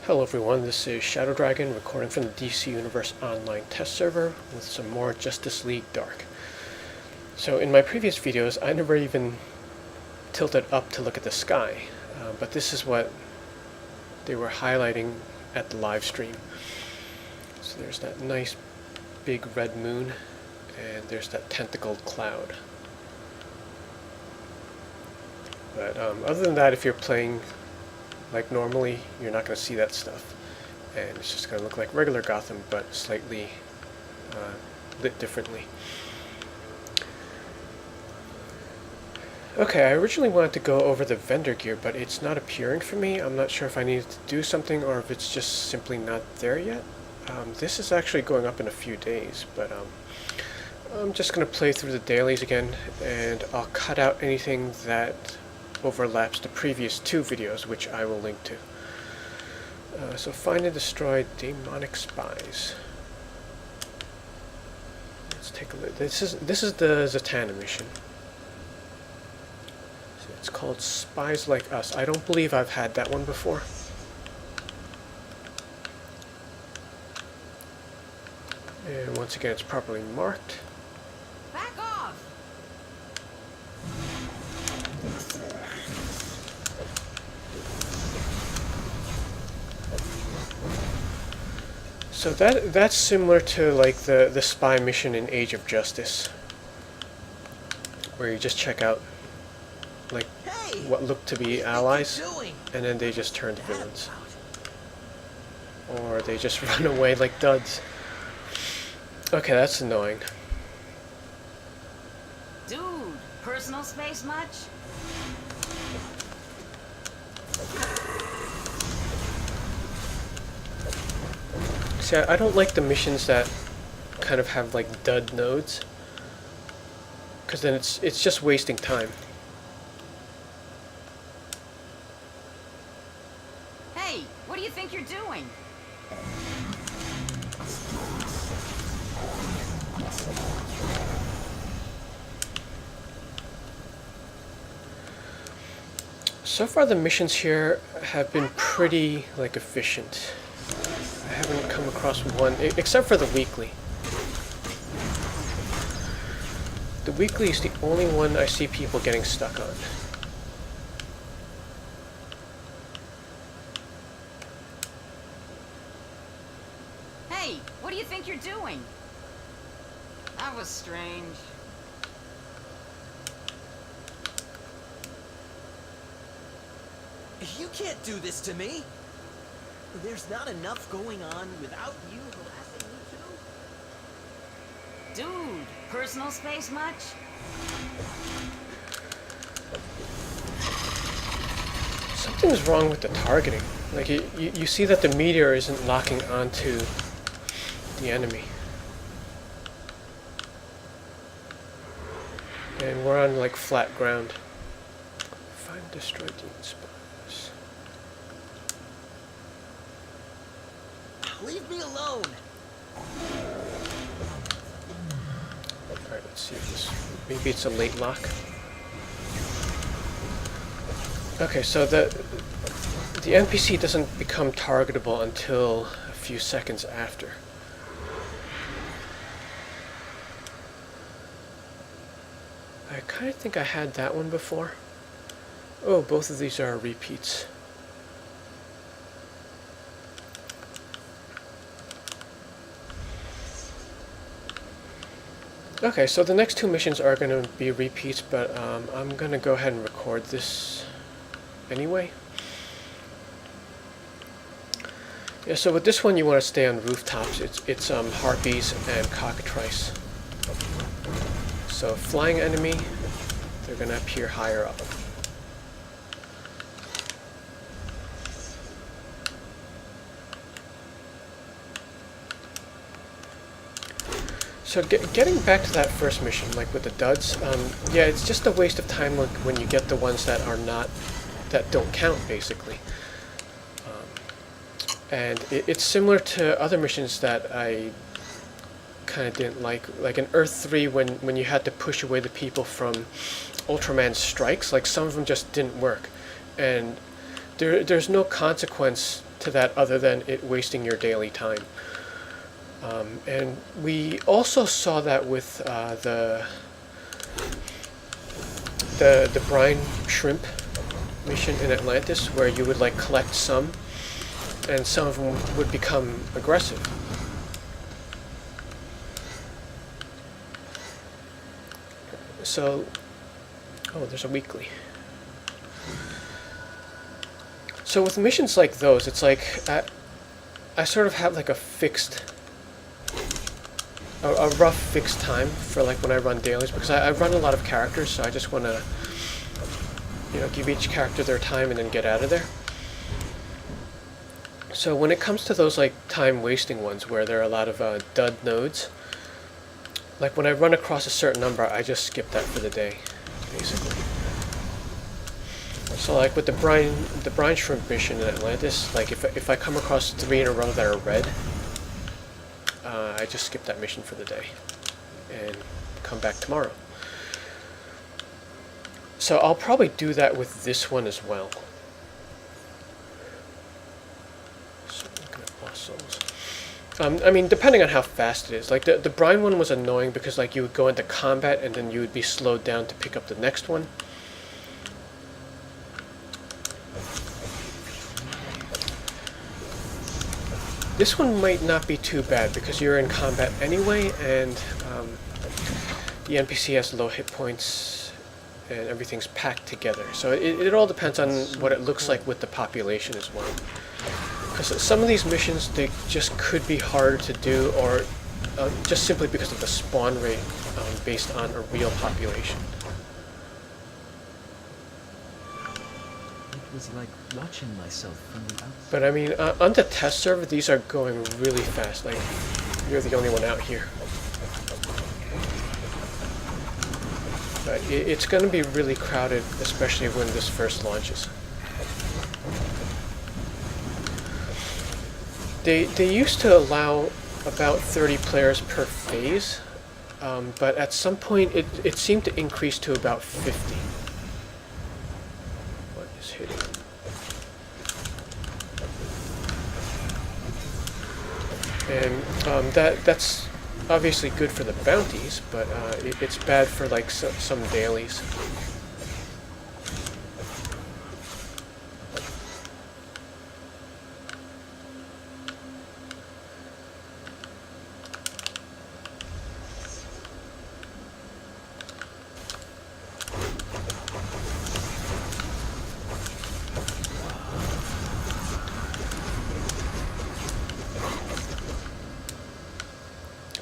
Hello everyone, this is Shadow Dragon recording from the DC Universe Online test server with some more Justice League Dark. So in my previous videos I never even tilted up to look at the sky, but this is what they were highlighting at the live stream. So there's that nice big red moon and there's that tentacled cloud. But other than that, if you're playing like normally, you're not going to see that stuff, and it's just going to look like regular Gotham, but slightly lit differently. Okay, I originally wanted to go over the vendor gear, but it's not appearing for me. I'm not sure if I needed to do something or if it's just simply not there yet. This is actually going up in a few days, but I'm just going to play through the dailies again, and I'll cut out anything that overlaps the previous two videos, which I will link to. So find and destroy demonic spies. Let's take a look. This is the Zatanna mission. So it's called Spies Like Us. I don't believe I've had that one before. And once again, it's properly marked. Back off! So that's similar to like the spy mission in Age of Justice, where you just check out like what look to be allies, and then they just turn to villains, or they just run away like duds. Okay, that's annoying. Dude, personal space much? See, I don't like the missions that kind of have like dud nodes, because then it's just wasting time. Hey, what do you think you're doing? So far the missions here have been pretty like efficient. I haven't come across one, except for the weekly. The weekly is the only one I see people getting stuck on. Hey, what do you think you're doing? That was strange. You can't do this to me! There's not enough going on without you harassing me too? Dude, personal space much? Something's wrong with the targeting. Like you see that the meteor isn't locking onto the enemy. And we're on like flat ground. Find destroy demon spies. Leave me alone! Alright, let's see if this... Maybe it's a late lock. Okay, so the NPC doesn't become targetable until a few seconds after. I kind of think I had that one before. Oh, both of these are repeats. Okay, so the next two missions are going to be repeats, but I'm going to go ahead and record this anyway. Yeah, so with this one you want to stay on rooftops. It's harpies and cockatrice. So flying enemy, they're going to appear higher up. So getting back to that first mission, like with the duds, yeah, it's just a waste of time when you get the ones that are not, that don't count, basically. And it's similar to other missions that I kind of didn't like in Earth 3 when you had to push away the people from Ultraman's strikes. Like some of them just didn't work, and there's no consequence to that other than it wasting your daily time. And we also saw that with the brine shrimp mission in Atlantis, where you would like collect some, and some of them would become aggressive. So, oh, there's a weekly. So with missions like those, it's like I sort of have like a rough fixed time for like when I run dailies, because I run a lot of characters, so I just want to, you know, give each character their time and then get out of there. So when it comes to those like time wasting ones where there are a lot of dud nodes, like when I run across a certain number, I just skip that for the day, basically. So like with the brine shrimp mission in Atlantis, like if I come across 3 in a row that are red, I just skip that mission for the day and come back tomorrow. So I'll probably do that with this one as well. So looking at boss souls. I mean, depending on how fast it is. Like the brine one was annoying because like you would go into combat and then you would be slowed down to pick up the next one. This one might not be too bad because you're in combat anyway, and the NPC has low hit points and everything's packed together. So it all depends on what it looks like with the population as well. Because some of these missions, they just could be harder to do, or just simply because of the spawn rate based on a real population. It was like watching myself from the outside. But I mean, on the test server, these are going really fast. Like, you're the only one out here. But it's going to be really crowded, especially when this first launches. They used to allow about 30 players per phase, but at some point it seemed to increase to about 50. What is hitting? And that's obviously good for the bounties, but it's bad for like some dailies.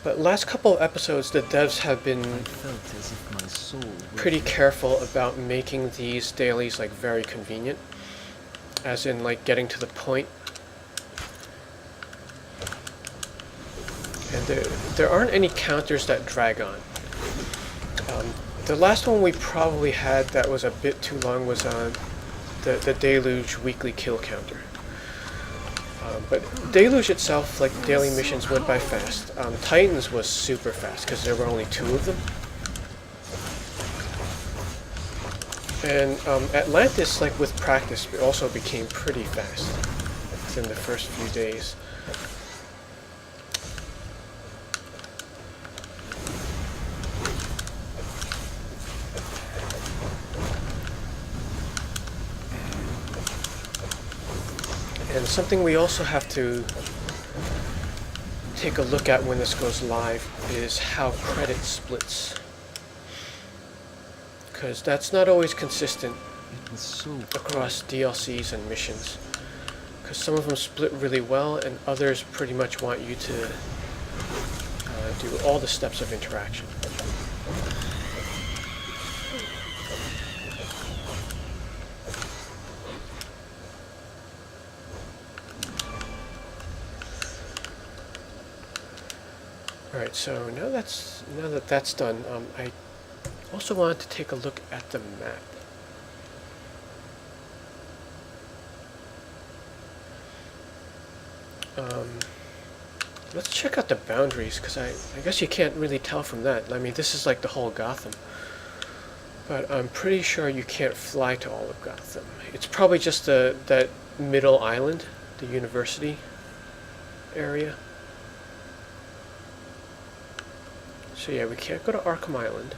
But last couple of episodes, the devs have been pretty careful about making these dailies like very convenient, as in like getting to the point. And there aren't any counters that drag on. The last one we probably had that was a bit too long was the Deluge weekly kill counter. But Deluge itself, like daily missions, went by fast. Titans was super fast because there were only 2 of them. And Atlantis, like with practice, it also became pretty fast within the first few days. And something we also have to take a look at when this goes live is how credit splits. Because that's not always consistent across DLCs and missions. Because some of them split really well and others pretty much want you to do all the steps of interaction. Alright, so now that that's done, I also wanted to take a look at the map. Let's check out the boundaries, because I guess you can't really tell from that. I mean, this is like the whole Gotham. But I'm pretty sure you can't fly to all of Gotham. It's probably just that middle island the university area. So yeah, we can't go to Arkham Island.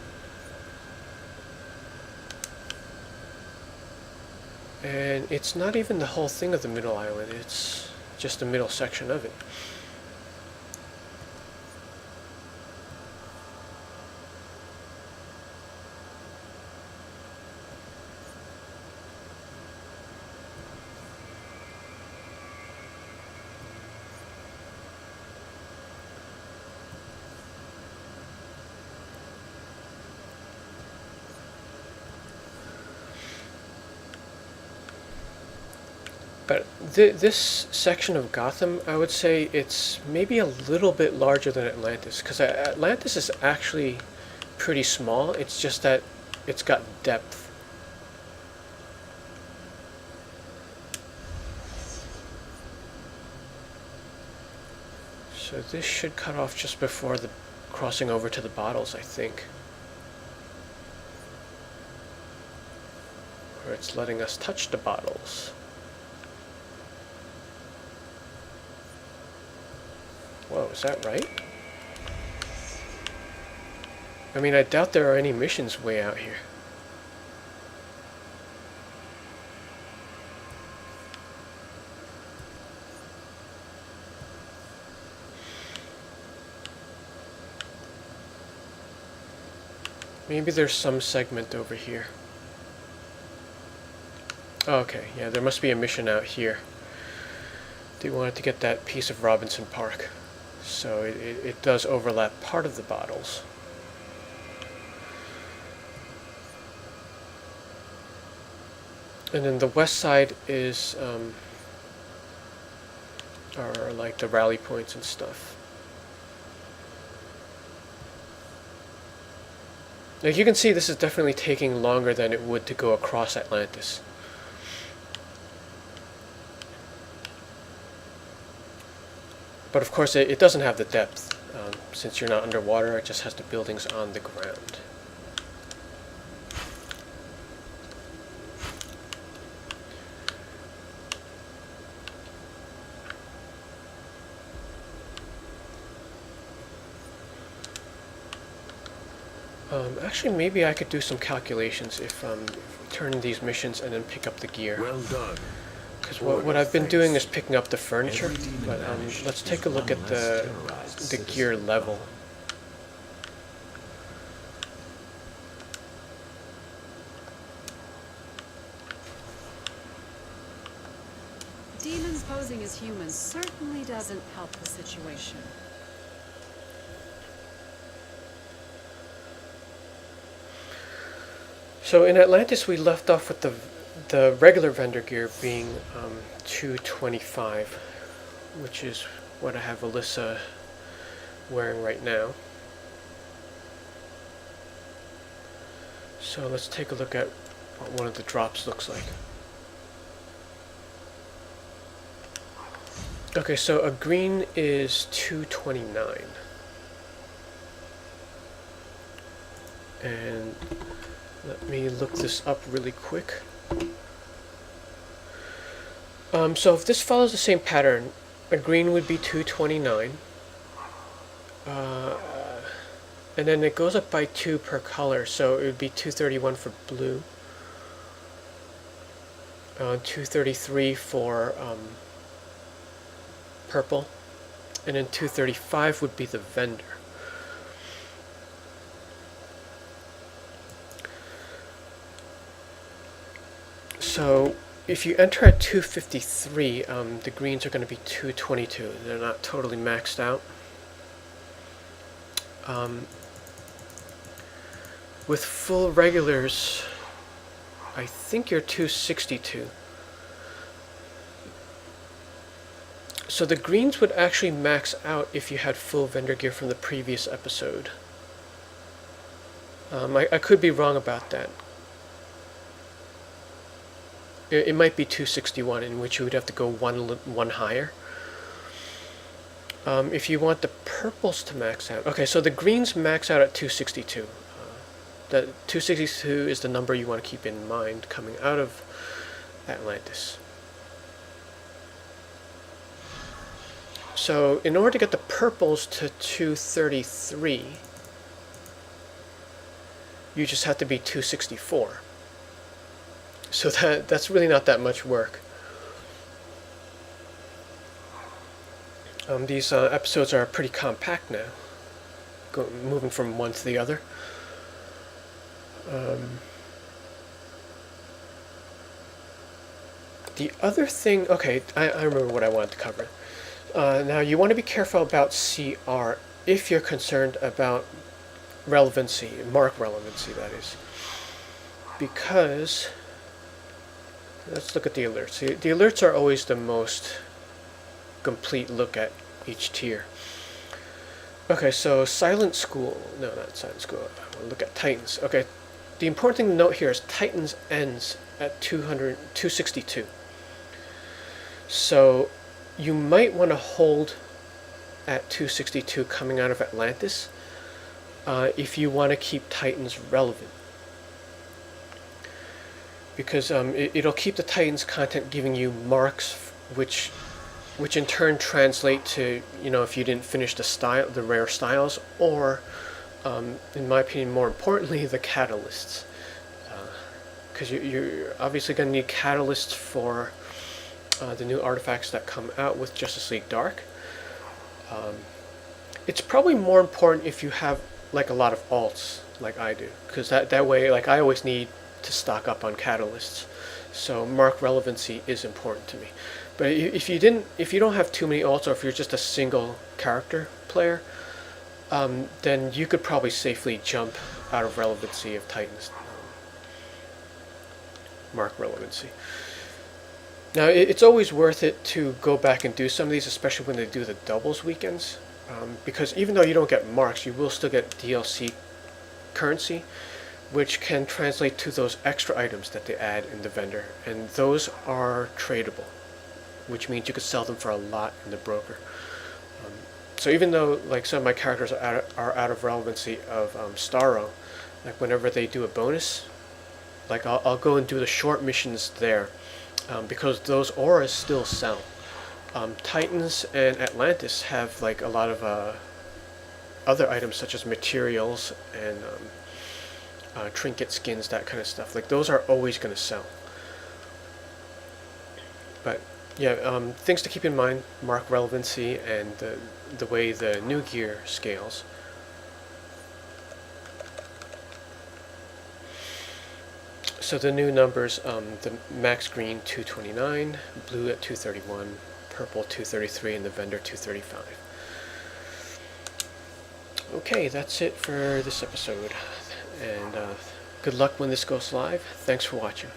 And it's not even the whole thing of the middle island, it's just the middle section of it. But this section of Gotham, I would say it's maybe a little bit larger than Atlantis, because Atlantis is actually pretty small, it's just that it's got depth. So this should cut off just before the crossing over to the bottles, I think. Or it's letting us touch the bottles. Whoa, is that right? I mean, I doubt there are any missions way out here. Maybe there's some segment over here. Oh, okay, yeah, there must be a mission out here. They wanted to get that piece of Robinson Park. So it does overlap part of the bottles. And then the west side is are like the rally points and stuff. Like you can see, this is definitely taking longer than it would to go across Atlantis. But of course, it doesn't have the depth. Since you're not underwater, it just has the buildings on the ground. Actually, maybe I could do some calculations if we turn these missions and then pick up the gear. Well done. Because what I've been doing is picking up the furniture, but let's take a look at the gear level. Demons posing as humans certainly doesn't help the situation. So in Atlantis, we left off with the regular vendor gear being 225, which is what I have Alyssa wearing right now. So let's take a look at what one of the drops looks like. Okay, so a green is 229. And let me look this up really quick. So if this follows the same pattern, a green would be 229. And then it goes up by 2 per color, so it would be 231 for blue. 233 for purple. And then 235 would be the vendor. So if you enter at 253, the greens are going to be 222. They're not totally maxed out. With full regulars, I think you're 262. So the greens would actually max out if you had full vendor gear from the previous episode. I could be wrong about that. It might be 261, in which you would have to go one higher. If you want the purples to max out, okay, so the greens max out at 262. The 262 is the number you want to keep in mind coming out of Atlantis. So in order to get the purples to 233, you just have to be 264. So that's really not that much work. These episodes are pretty compact now, moving from one to the other. The other thing, okay, I remember what I wanted to cover. Now, you want to be careful about CR if you're concerned about relevancy, mark relevancy, that is. Because, let's look at the alerts. The alerts are always the most complete look at each tier. Okay, so Silent School, no, not Silent School, we'll look at Titans. Okay, the important thing to note here is Titans ends at 262. So you might want to hold at 262 coming out of Atlantis if you want to keep Titans relevant. Because it'll keep the Titans content giving you marks which in turn translate to, if you didn't finish the rare styles, or in my opinion, more importantly, the catalysts. Because you're obviously going to need catalysts for the new artifacts that come out with Justice League Dark. It's probably more important if you have like a lot of alts, like I do, because that way, like I always need to stock up on catalysts. So mark relevancy is important to me. But if you don't have too many alts, or if you're just a single character player, then you could probably safely jump out of relevancy of Titans. Mark relevancy. Now, it's always worth it to go back and do some of these, especially when they do the doubles weekends, because even though you don't get marks, you will still get DLC currency, which can translate to those extra items that they add in the vendor, and those are tradable, which means you could sell them for a lot in the broker. So even though like some of my characters are out of relevancy of Starro, like whenever they do a bonus, like I'll go and do the short missions there, because those auras still sell. Titans and Atlantis have like a lot of other items such as materials and trinket skins, that kind of stuff. Like those are always going to sell. But yeah, things to keep in mind: mark relevancy and the way the new gear scales. So the new numbers: the max green 229, blue at 231, purple 233, and the vendor 235. Okay, that's it for this episode, and good luck when this goes live. Thanks for watching.